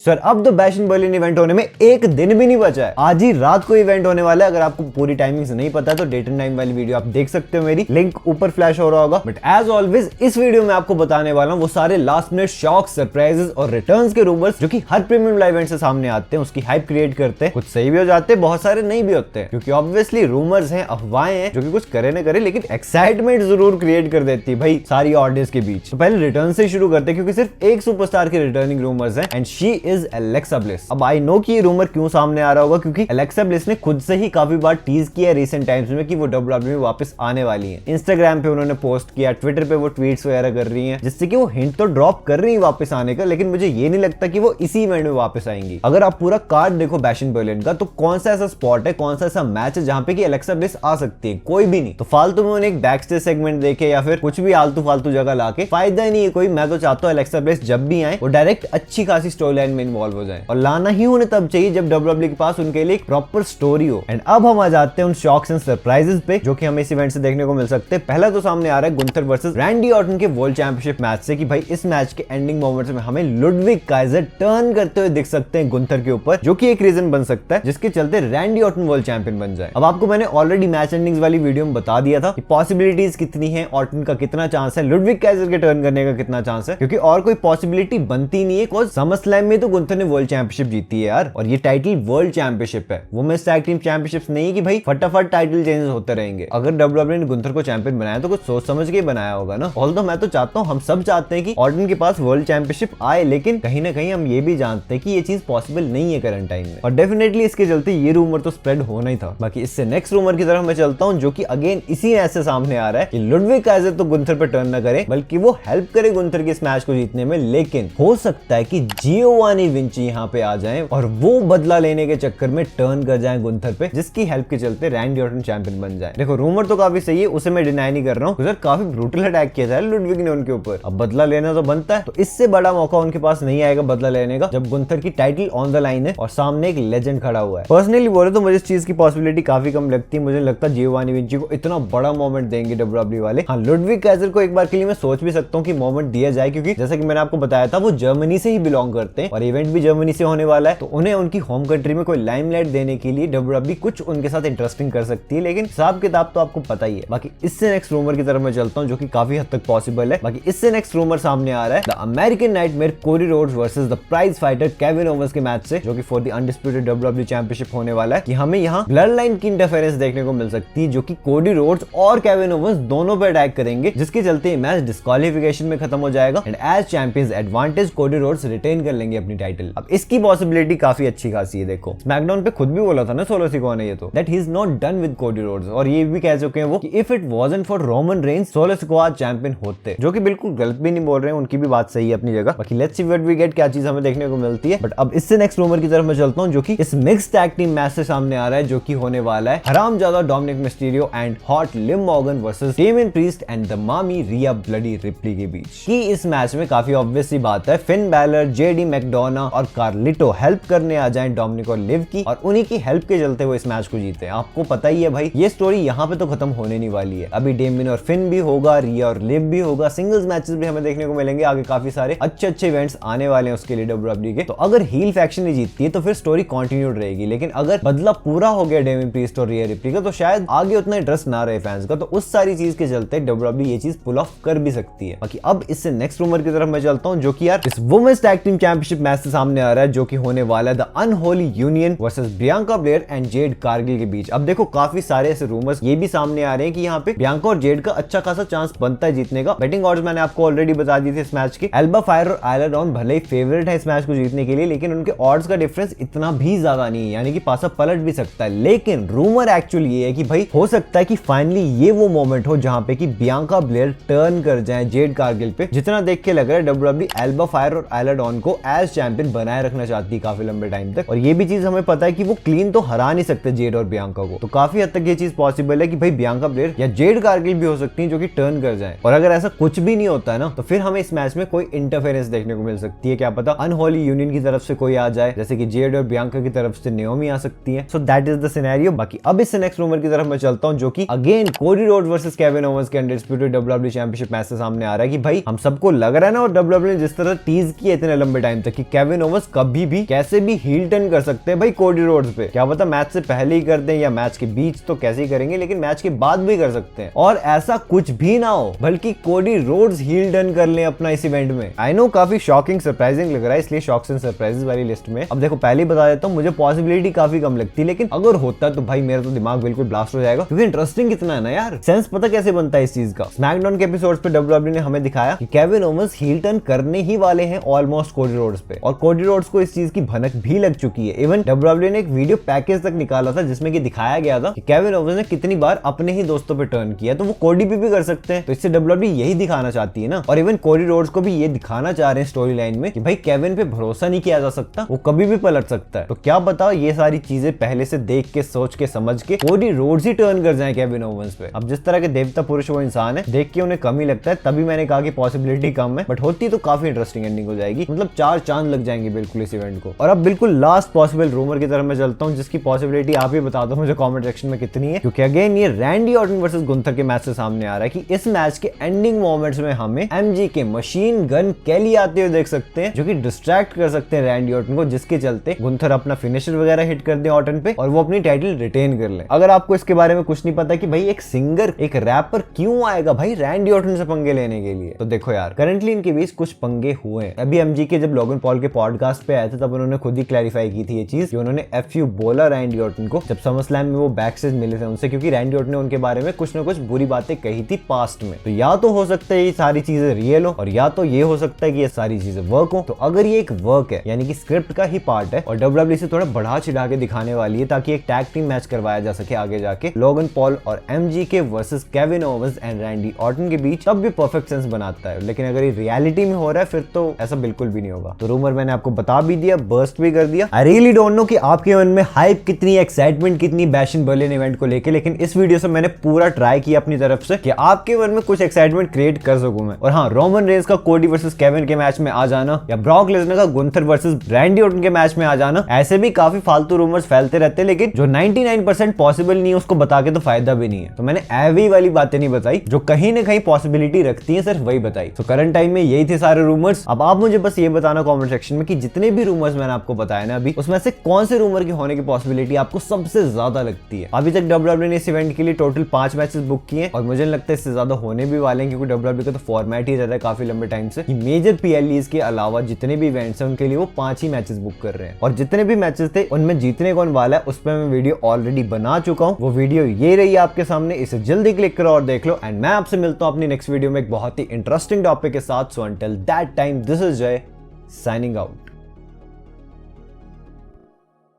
Sir अब तो bash in Berlin event होने में एक दिन भी नहीं बचा है। आज ही रात को इवेंट होने वाला है। अगर आपको पूरी टाइमिंग से नहीं पता तो डेट एंड टाइम वाली वीडियो आप देख सकते हो, मेरी लिंक ऊपर फ्लैश हो रहा होगा। बट एज ऑलवेज इस वीडियो में आपको बताने वाला हूँ वो सारे लास्ट मिनट शॉक, सरप्राइजेस और रिटर्न्स के रूमर्स जो कि हर प्रीमियम लाइव इवेंट से सामने आते हैं, उसकी हाइप क्रिएट करते हैं। कुछ सही भी हो जाते हैं, बहुत सारे नहीं भी होते हैं, क्योंकि ऑब्वियसली रूमर्स हैं, अफवाहें हैं जो कि कुछ करे ना करे लेकिन एक्साइटमेंट जरूर क्रिएट कर देती है भाई सारी ऑडियंस के बीच। तो पहले रिटर्न से शुरू करते हैं, क्योंकि सिर्फ एक सुपरस्टार के रिटर्निंग रूमर्स हैं एंड शी इज एलेक्सा। अब आई नो कि ये रूमर क्यों सामने आ रहा होगा, क्योंकि एलेक्सा ब्लिस ने खुद से ही काफी बार टीज किया रिसेंट टाइम्स में कि वो डब्ल्यूडब्ल्यूई में वापस आने वाली हैं। इंस्टाग्राम पे उन्होंने पोस्ट किया, ट्विटर पे वो ट्वीट्स वगैरह कर रही हैं, जिससे कि वो हिंट तो ड्रॉप कर रही है वापस आने का, लेकिन मुझे ये नहीं लगता कि वो इसी इवेंट में वापस आएंगी। अगर आप पूरा कार्ड देखो बैश इन बर्लिन का, तो कौन सा ऐसा स्पॉट है, कौन सा ऐसा मैच है जहां पे कि एलेक्सा ब्लिस आ सकती है? कोई भी नहीं। तो फालतू में उन्हें एक बैक स्टेज सेगमेंट देखे या फिर कुछ भी आलतू फालतू जगह लाके फायदा ही नहीं है कोई। मैं तो चाहता हूँ एलेक्सा ब्लिस जब भी आए वो डायरेक्ट अच्छी खासी स्टोरी लाइन में इन्वॉल्व हो जाए, और लाना ही उन्हें तब चाहिए जब डब्ल्यूडब्ल्यूई के पास उनके लिए एक प्रॉपर स्टोरी हो। एंड अब हम आ जाते हैं उन शॉक्स एंड सरप्राइजेस पे जो कि हमें इस इवेंट से देखने को मिल सकते हैं। पहला तो सामने आ रहा है गुंथर वर्सेस रैंडी ऑर्टन के वर्ल्ड चैंपियनशिप मैच से, कि भाई इस मैच के एंडिंग मोमेंट्स में हमें लुडविग काइजर टर्न करते हुए दिख सकते हैं गुंथर के ऊपर, जो कि एक रीजन बन सकता है जिसके चलते रैंडी ऑर्टन वर्ल्ड चैंपियन बन जाए। अब आपको मैंने ऑलरेडी मैच एंडिंग्स वाली वीडियो में बता दिया था कि पॉसिबिलिटीज कितनी है, ऑर्टन का कितना चांस है, लुडविग काइजर के टर्न करने का कितना चांस है, क्योंकि और कोई पॉसिबिलिटी बनती नहीं है। बिकॉज़ समरस्लैम में तो गुंथर ने वर्ल्ड चैंपियनशिप जीती है यार, और ये टाइटल वर्ल्ड चैंपियनशिप है, वुमेन्स टैग टीम चैंपियनशिप नहीं कि भाई फटाफट टाइटल चेंज होते रहेंगे। अगर डब्ल्यूडब्ल्यूई ने गुंथर को चैंपियन बनाया तो कुछ सोच समझ के बनाया होगा ना। ऑल्दो मैं तो चाहता हूं, हम सब चाहते हैं कि ऑर्टन के पास वर्ल्ड चैंपियनशिप आए, लेकिन कहीं ना कहीं हम ये भी जानते हैं कि ये चीज पॉसिबल नहीं है करंट टाइम में, और डेफिनेटली इसके चलते ये रूमर तो स्प्रेड होना ही था। बाकी इससे नेक्स्ट रूमर की तरफ मैं चलता हूं, जो कि अगेन इसी ऐसे सामने आ रहा है कि लुडविग काइजर तो गुंथर पे टर्न ना करे, बल्कि वो हेल्प करे गुंथर के इस मैच को जीतने में। लेकिन हो सकता है कि जियोवानी विंची यहाँ पे आ जाए और वो बदला लेने के चक्कर में टर्न कर जाए गुंथर पे, जिसकी हेल्प के चलते रैंडी ऑर्टन चैंपियन बन जाए। देखो रूमर तो काफी सही है, उसे मैं डिनाई नहीं कर रहा हूँ, काफी ब्रूटल अटैक किया था लुडविग ने उनके ऊपर। अब बदला लेना तो बनता है, तो इससे बड़ा मौका उनके पास नहीं आएगा बदला लेने का, जब गुंथर की टाइटल ऑन द लाइन है और सामने एक लेजेंड खड़ा हुआ है। पर्सनली बोले तो मुझे इस चीज की पॉसिबिलिटी काफी कम लगती है। मुझे लगता है जियोवानी विंची को इतना बड़ा मोमेंट देंगे डब्ल्यूडब्ल्यूई वाले। हाँ, लुडविग काइजर को एक बार के लिए मैं सोच भी सकता हूँ कि मोमेंट दिया जाए, क्योंकि जैसा कि मैंने आपको बताया था वो जर्मनी से ही बिलोंग करते हैं और इवेंट भी जर्मनी से होने वाला है, तो उन्हें उनकी होम कंट्री में कोई लाइमलाइट देने के लिए डब्ल्यूडब्ल्यूई कुछ उनके साथ इंटरेस्टिंग कर सकती है, लेकिन हिसाब किताब तो आपको पता ही है। बाकी इससे नेक्स्ट रूमर की तरफ मैं चलता हूं, जो कि काफी हद तक पॉसिबल है। बाकी इससे नेक्स्ट रूमर सामने आ रहा है the American nightmare Cody Rhodes versus the prize fighter Kevin Owens के मैच से, जो कि for the undisputed WWE championship होने वाला है, कि हमें यहाँ ब्लड लाइन की इंटरफेरेंस देखने को मिल सकती है, जो कि कोडी रोड्स और केविन ओवंस दोनों पे अटैक करेंगे, जिसके चलते मैच डिस्क्वालिफिकेशन में खत्म हो जाएगा and as champions advantage Cody Rhodes retain कर लेंगे अपनी टाइटल। अब इसकी पॉसिबिलिटी काफी अच्छी खासी है। देखो स्मैकडाउन पे खुद भी बोला था ना सोलो सिकोआ ने ये तो that he is not done with Cody Rhodes, और ये भी कह चुके हैं वो कि if it wasn't for Roman Reigns solo Sikoa champion होते, जो कि बिल्कुल गलत भी नहीं बोल रहे हैं, उनकी भी बात सही है अपनी जगह। बाकी let's see what we get, क्या चीज हमें देखने को मिलती है। बट अब इससे नेक्स्ट रूमर की तरफ मैं चलता हूं, जो कि इस मिक्स टैग टीम मैच से सामने आ रहा है, जो कि होने वाला है हरामजादा डोमिनिक मिस्टीरियो एंड हॉट लिम Morgan versus Damian Priest and the Mami Rhea bloody replay के बीच। कि इस मैच में काफी ऑब्वियस सी बात है फिन बैलर, जेडी मैकडोना और कार्लिटो हेल्प करने आ जाए डोमिनिक और लिव की, और उन्हीं की हेल्प के चलते वो इस मैच को जीते। आपको पता ही है भाई ये स्टोरी यहाँ पे तो खत्म होने नहीं वाली है। अभी डेमियन और फिन भी होगा, रिया और लिव भी होगा, सिंगल्स मैचेस भी हमें देखने को मिलेंगे, आगे काफी सारे अच्छे इवेंट्स आने वाले हैं उसके लिए डब्ल्यूडब्ल्यूई के। तो अगर हील फैक्शन ही जीतती है तो फिर स्टोरी कंटिन्यूड रहेगी, लेकिन अगर बदला पूरा हो गया डेमियन प्रीस्ट और रिया रिप्ली का, तो शायद आगे उतना इंटरेस्ट ना रहे फैंस का, तो उस सारी चीज के चलते डब्ल्यूडब्ल्यूई ये चीज पुल ऑफ कर भी सकती है। बाकी अब इससे नेक्स्ट रूमर की तरफ मैं चलता हूं, जो कि यार इस women's tag team championship match से सामने आ रहा है, जो कि होने वाला है the unholy union versus Bianca Blair and Jade Cargill के बीच। अब देखो काफी सारे ऐसे रूमर्स ये भी सामने आ रहे हैं कि यहाँ पे बियांका और जेड का अच्छा खासा चांस बनता है जीतने का। बेटिंग ऑड्स मैंने आपको ऑलरेडी बता दी थी इस मैच के। एल्बा फायर और आयला डॉन भले ही फेवरेट है इस मैच को जीतने के लिए, लेकिन उनके ऑड्स का डिफरेंस इतना भी ज्यादा नहीं है, यानी कि पासा पलट भी सकता है। लेकिन रूमर एक्चुअली ये है कि भाई हो सकता है कि फाइनली ये वो मोमेंट हो जहां पे कि बियांका ब्लेयर टर्न कर जाए जेड कारगिल पे। जितना देख के लग रहा है डब्ल्यूडब्ल्यूई एल्बा फायर और आयला डॉन को एज चैंपियन बनाए रखना चाहती है काफी लंबे टाइम तक, और ये भी चीज हमें पता है कि वो क्लीन तो हरा नहीं सकते जेड और बियांका को। तो काफी हद तक ये चीज पॉसिबल है कि भाई बियांका ब्लेयर या जेड कारगिल भी हो सकती है जो कि टर्न कर जाए। और अगर ऐसा कुछ भी नहीं होता है ना, तो फिर हमें इस मैच में कोई इंटरफेरेंस देखने को मिल सकती है। क्या पता अनहोली यूनियन की तरफ से कोई आ जाए, जैसे कि जेड और बियांका की तरफ से नेओमी आ सकती है। So that is the scenario. बाकी अब इससे नेक्स्ट रूमर की तरफ मैं चलता हूं, जो कि again Cody Rhodes versus Kevin Owens के अनडिस्प्यूटेड डब्ल्यूडब्ल्यूई चैंपियनशिप मैच से सामने आ रहा है कि भाई हम सबको लग रहा है ना, और डब्ल्यूडब्ल्यूई ने जिस तरह टीज किया इतने लंबे टाइम तक कि केविन ओवेंस कभी भी कैसे भी हील टर्न कर सकते हैं भाई कोडी रोड्स पे। क्या पता मैच से पहले ही कर दें या मैच के बीच तो कैसे ही करेंगे, लेकिन मैच के बाद भी कर सकते हैं। और ऐसा कुछ भी ना हो बल्कि कोडी रोड्स हील टर्न कर ले अपना इस इवेंट में। आई नो काफी शॉकिंग सरप्राइजिंग लग रहा है, इसलिए शॉक्स एंड सरप्राइजेस वाली लिस्ट में अब देखो पहले ही बता देता हूँ, मुझे पॉसिबिलिटी काफी कम लगती है, लेकिन अगर होता तो भाई मेरा तो दिमाग बिल्कुल ब्लास्ट हो जाएगा, क्योंकि इंटरेस्टिंग कितना है ना यार। सेंस पता कैसे बनता है इस चीज का। स्मैकडाउन के एपिसोड्स पे डब्ल्यूडब्ल्यूई ने हमें दिखाया कि केविन ओवेंस हील टर्न करने ही वाले हैं ऑलमोस्ट कोडी रोड्स पे, और कोडी रोड्स को इस चीज की भनक भी लग चुकी है। इवन डब्ल्यूडब्ल्यूई ने एक वीडियो पैकेज तक निकाला था जिसमें कि दिखाया गया था कि केविन ओवेंस ने कितनी बार अपने ही दोस्तों पे टर्न किया, तो वो कोडी पे भी कर सकते हैं। तो इससे डब्ल्यूडब्ल्यूई यही दिखाना चाहती है ना, और इवन कोडी रोड्स को भी ये दिखाना चाह रहे हैं स्टोरी लाइन में कि भाई केविन पे भरोसा नहीं किया जा सकता, वो कभी भी पलट सकता है। तो क्या बताओ ये सारी चीजें पहले से देख के सोच के समझ के कोडी रोड्स ही टर्न कर जाए केविन ओवेंस पे। अब जिस तरह के देवता पुरुष वो इंसान है, देख के उन्हें कम ही लगता है, तभी मैंने कहा कि पॉसिबिलिटी कम है, बट होती तो काफी इंटरेस्टिंग एंडिंग हो जाएगी, मतलब 4 चांद लग जाएंगे बिल्कुल इस इवेंट को। और अब बिल्कुल लास्ट पॉसिबल रूमर की तरफ मैं चलता हूँ, जिसकी पॉसिबिलिटी आप ही बता दो मुझे कमेंट सेक्शन में कितनी है, क्योंकि अगेन ये रैंडी ऑर्टन वर्सेस गुंथर के मैच से सामने आ रहा है कि इस मैच के एंडिंग मोमेंट्स में हमें एमजी के मशीन गन कैली आते हुए देख सकते हैं, जो कि डिस्ट्रैक्ट कर सकते हैं रैंडी ऑर्टन को, जिसके चलते गुंथर अपना फिनिशर वगैरह हिट कर दे ऑर्टन पे और वो अपनी टाइटल रिटेन कर ले। अगर आपको इसके बारे में कुछ नहीं पता कि भाई एक सिंगर एक रैपर क्यों आएगा भाई रैंडी ऑर्टन से पंगे लेने के लिए, तो देखो यार करंटली इनके बीच कुछ पंगे हुए हैं। अभी एमजी के जब लोगन पॉल के पॉडकास्ट पे आए थे तब उन्होंने खुद ही क्लैरिफाई की थी ये चीज, कि उन्होंने एफयू बोला रैंडी ऑर्टन को जब समरस्लैम में वो बैक स्टेज मिले थे उनसे, क्योंकि रैंडी ऑर्टन ने उनके बारे में कुछ ना कुछ बुरी बातें कही थी पास्ट में। तो या तो हो सकता है ये सारी चीजें रियल हो, और या तो ये हो सकता है कि ये सारी चीजें वर्क हो। तो अगर ये एक वर्क है यानी कि स्क्रिप्ट का ही पार्ट है और डब्ल्यूडब्ल्यूई से थोड़ा बढ़ा चिढ़ा के दिखाने वाली है ताकि एक टैग टीम मैच करवाया जा सके आगे जाके लोगन पॉल और एमजी के versus Kevin Owens and Randy Orton के बीच, तब भी परफेक्ट सेंस बनाता है। लेकिन अगर ये रियलिटी में हो रहा है फिर तो ऐसा बिल्कुल भी नहीं होगा। तो रूमर मैंने आपको बता भी दिया, बर्स्ट भी कर दिया। आई रियली डोंट नो कि आपके मन में हाइप कितनी, एक्साइटमेंट कितनी बैश इन बर्लिन इवेंट को लेके, लेकिन इस वीडियो से मैंने पूरा ट्राई किया अपनी तरफ से कि आपके मन में कुछ एक्साइटमेंट क्रिएट कर सकूं मैं। और हाँ, रोमन रेंस का कोडी वर्सेस केविन के मैच में आ जाना या ब्रॉक लेसनर का गुंथर वर्सेस रैंडी ऑर्टन के मैच में आ जाना, ऐसे भी काफी फालतू रूमर्स फैलते रहते हैं, लेकिन जो 99% पॉसिबल नहीं है उसको बता के तो फायदा भी नहीं है। तो मैंने एवी वाली बातें नहीं बताई, जो कहीं ना कहीं पॉसिबिलिटी रखती है सिर्फ वही बताई। तो करंट टाइम में यही थे सारे रूमर्स। अब आप मुझे बस ये बताना कमेंट सेक्शन में कि जितने भी रूमर्स मैंने आपको बताया ना अभी, उसमें से कौन से रूमर की होने की पॉसिबिलिटी आपको सबसे ज्यादा लगती है। अभी तक डब्ल्यूडब्ल्यूई ने इस इवेंट के लिए टोटल 5 मैचेस बुक किए और मुझे लगता है इससे ज्यादा होने भी वाले हैं, क्योंकि डब्ल्यूडब्ल्यूई का तो फॉर्मेट ही रहता है काफी लंबे टाइम से कि मेजर पीएलईज के अलावा जितने भी इवेंट्स हैं उनके लिए वो 5 ही मैचेस बुक कर रहे हैं, और जितने भी मैचेस थे उनमें जीतने कौन वाला है उस पर मैं वीडियो ऑलरेडी बना चुका हूं। वो वीडियो ये रही आपके सामने, इसे जल्दी क्लिक करो और देख लो। एंड मैं आपसे मिलता हूं अपनी नेक्स्ट वीडियो में एक बहुत ही इंटरेस्टिंग टॉपिक के साथ। So until that time, this is जय साइनिंग आउट।